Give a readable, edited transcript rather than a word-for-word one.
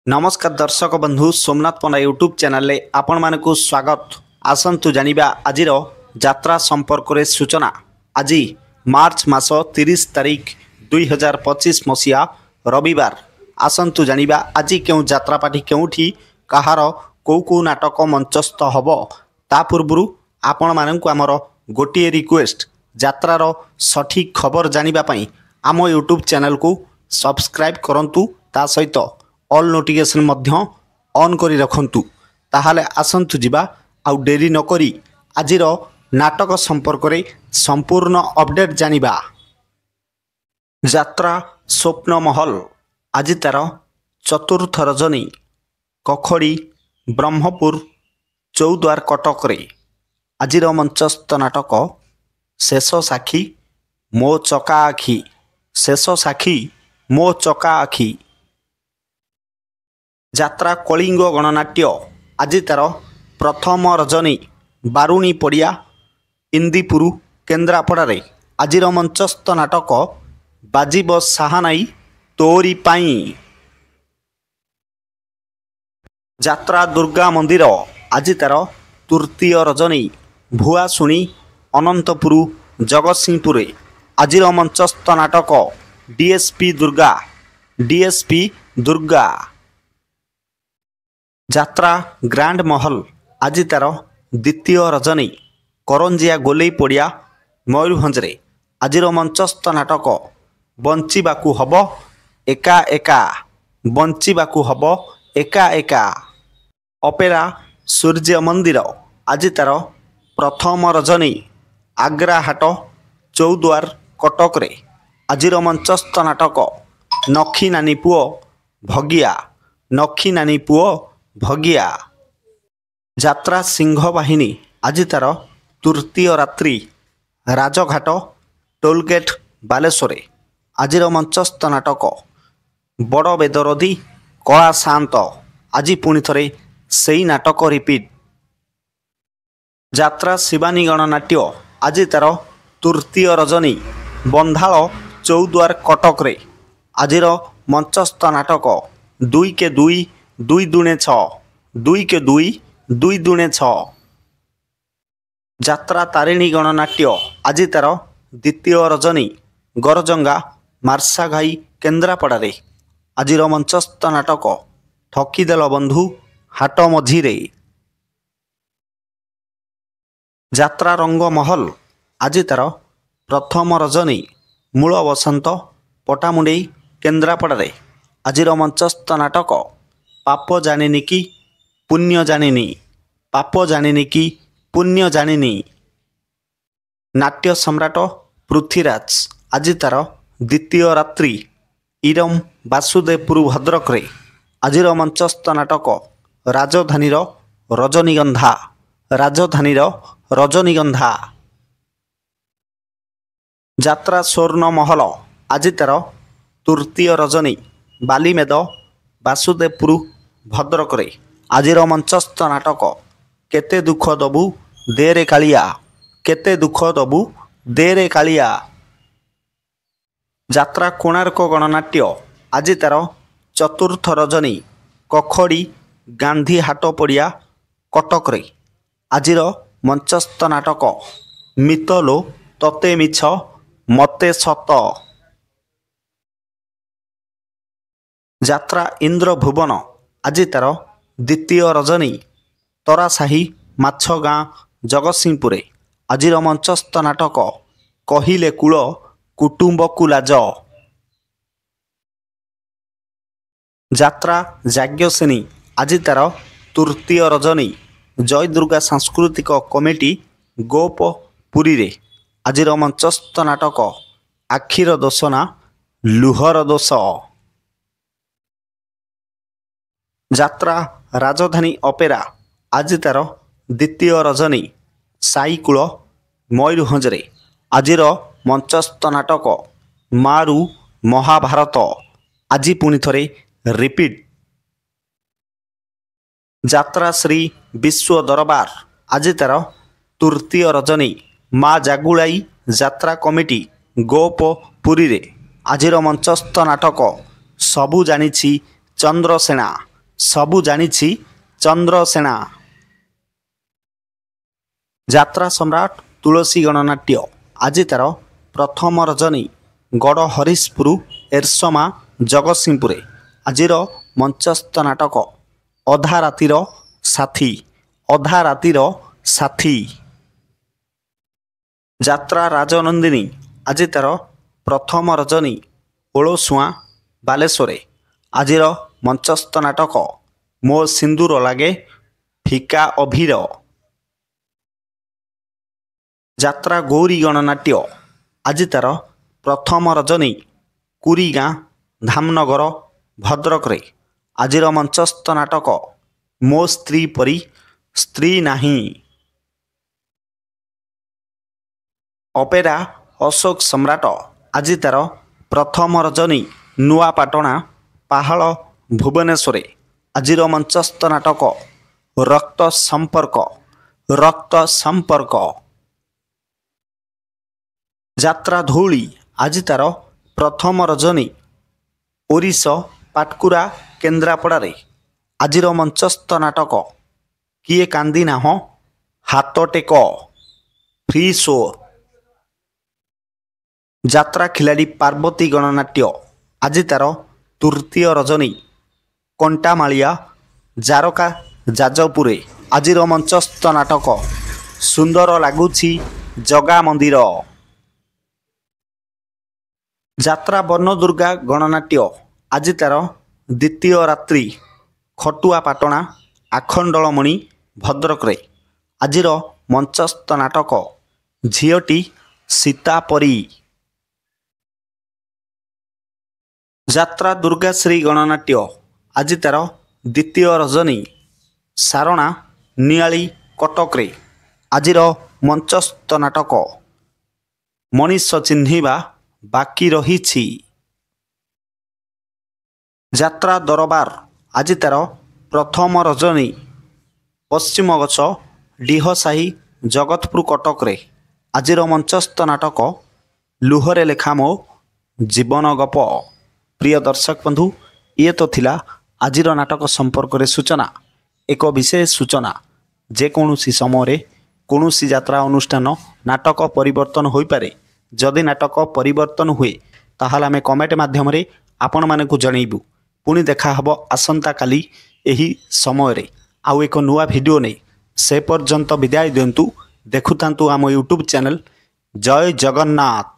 नमस्कार दर्शक बंधु सोमनाथ पंडा यूट्यूब चैनल रे आपण मानकु स्वागत। आसंतु जानिबा आजिर यात्रा संपर्क रे सूचना। आज मार्च मास 30 तारीख 2025 मसीहा रविवार। आसंतु जानिबा आज केउ यात्रा पाठी केउठी कहार को नाटक मंचस्थ हब ता पूर्व आपण मानकु आमर गोटे रिक्वेस्ट यात्रार सठिक खबर जानिबा पई आम यूट्यूब चैनल को सब्सक्राइब करंतु ता सहित ऑल नोटिफिकेशन मध्य ऑन करी रखंतु। ताहाले आसंतु जिबा आउ डेरी न करी आजिर नाटक संपर्क रे संपूर्ण अपडेट जानिबा। यात्रा स्वप्न महल आज तार चतुर्थ रजनी कखड़ी ब्रह्मपुर चौद्वार कटक रे आजिर मंचस्थ नाटक शेष साखी मो चका आखी। शेष साखी मो चका आखी यात्रा कलिंग गणनाट्य आज तार प्रथम रजनी बारुणी पड़िया इंदीपुर केन्द्रापड़ा रे आजिर मंचस्थ नाटक बाजिब साहानाई तोरी पाई। यात्रा दुर्गा मंदिर आज तार तृतीय रजनी भुआशुणी अनंतपुर जगतसिंहपुर आजिर मंचस्थ नाटक डीएसपी दुर्गा। यात्रा ग्रांड महल आज तार द्वितीय रजनी करंजिया गोलेई पड़िया मयूरभंज रे आजिर मंचस्थ नाटक बंचिबाकू हब एका एका। बंचिबाकू हब एका एका। अपेरा सूर्य मंदिर आज तार प्रथम रजनी आग्रा हाट चौद्वार कटक रे आजिर मंचस्थ नाटक नखी नानी पुओ भगिया। नखी नानी पुओ भगिया। यात्रा सिंह बाहिनी आज तार तृतीय रात्रि राजघाट टोलगेट बालेश्वर आजिर मंचस्थ नाटक बड़ बेदरदी कला शांत आज पुणी थरे सेई नाटक रिपीट। यात्रा शिवानी गणनाट्य आज तार तृतीय रजनी बंधाल चौद्वार कटक रे आजिर मंचस्थ नाटक 2 के 2 2 दुणे 6 2 के 2 2 दुणे 6। यात्रा तारिणी गणनाट्य आज तार द्वितीय रजनी गरजंगा मार्साघाई केन्द्रापड़ा रे आजिर मंचस्थ नाटक ठकीदेल बंधु हाट मझीरे। यात्रा रंग महल आज तार प्रथम रजनी मूल बसंत पटामुंडई केन्द्रापड़ा रे आजिर मंचस्थ नाटक पाप जानिनी कि पुण्य जानिनी। पाप जानिनी कि पुण्य जानिनी। नाट्य सम्राट पृथ्वीराज आज तार द्वितीय रात्रि इरम वासुदेवपुर भद्रक रे आजिर मंचस्थ नाटक राजधानी रजनीगंधा। राजधानी रजनीगंधा। यात्रा स्वर्ण महल आज तार तृतीय रजनी बालीमेद वासुदेवपुर भद्रक रे आजिर मंचस्थ नाटक केते दुख दबु देरे कालिया। केते दुख दबु देरे कालिया। यात्रा कोणार्क गणनाट्य आज तार चतुर्थ रजनी कखड़ी गांधी हाट पड़िया कटक रे आजिर मंचस्थ नाटक मितलो तते मिछ मते सत। यात्रा इंद्र भुवन आज तार द्वितीय रजनी तरासाही माछगाँ जगतसिंहपुर आजिर मंचस्थ नाटक कहिले कूल कुटुंबकु लाज। यात्रा याज्ञसेनी आज तार तृतीय रजनी जय दुर्गा सांस्कृतिक कमिटी गोप पुरी रे आजिर मंचस्थ नाटक आखिर दोष ना लुहर दोष। यात्रा राजधानी अपेरा आज तार द्वितीय रजनी साईकूल मयूरभंज रे आजिर मंचस्थ नाटक मारू महाभारत आज पुणी थरे रिपीट। यात्रा श्री विश्व दरबार आज तार तृतीय रजनी माँ जागुलाई यात्रा कमिटी गोप पुरी रे आजिर मंचस्थ नाटक सबु जानिछि चंद्रसेना सबु जानिछि चंद्रसेना। यात्रा सम्राट तुलसी गणनाट्य आज तार प्रथम रजनी गड़ हरिशपुर एरसमा जगतसिंहपुर आजिर मंचस्थ नाटक अधा रातिर साथी। अधा रातिर साथी। यात्रा राजनंदिनी आज तार प्रथम रजनी ओलसुआ बालेश्वर आजिर मंचस्थ नाटक मो सिंदूर लागे फिका अभीर। यात्रा गौरी गणनाट्य आज तार प्रथम रजनी कुरी गाँ धामनगर भद्रक रे आजिर मंचस्थ नाटक मो स्त्री परी स्त्री नाही। अपेरा अशोक सम्राट आज तार प्रथम रजनी नुआपाटना पहाड़ भुवनेश्वर आजिर मंचस्थ नाटक रक्त संपर्क। रक्त संपर्क। यात्रा धौली आज तार प्रथम रजनी ओरिस पाटकुरा केन्द्रापड़ा रे आजिर मंचस्थ नाटक किए कांदी नाह हाथ टेक फ्री शो। यात्रा खिलाड़ी पार्वती गणनाट्य आज तार तृतीय रजनी कंटामालिया जारका जाजपुरे आजिर मंचस्थ नाटक सुंदर लगुछि जगा मंदिर। यात्रा वर्णदुर्गा गणनाट्य आज तार द्वितीय रात्रि खटुआ पाटना आखंडलमणि भद्रक रे आजिर मंचस्थ नाटक झीटी सीतापरी। यात्रा दुर्गाश्री गणनाट्य आज तार द्वितीय रजनी सारणा नियाली कटक रे आजिर मंचस्थ नाटक मनीष चिन्हिबा बाकी रही। यात्रा दरबार आज तार प्रथम रजनी पश्चिम गछ डीहसाही जगतपुर कटक रे आजिर मंचस्थ नाटक लुहरे लेखा मो जीवन गप। प्रिय दर्शक बंधु ये तो थिला आजिर नाटक संपर्क रे सूचना। एक विशेष सूचना जेकोसी समय कौनसी यात्रा अनुष्ठान नाटक परिवर्तन हो पारे। जदि नाटक परिवर्तन हुए ताहाल आमे कमेंट माध्यम रे आपण मानकु जणैबु। पुणी देखा हबो आसंता काली एही समय रे आउ एक नुआ वीडियो नै। से पर्यंत विदाय दियंतु। देखुतांतु आम यूट्यूब चैनल। जय जगन्नाथ।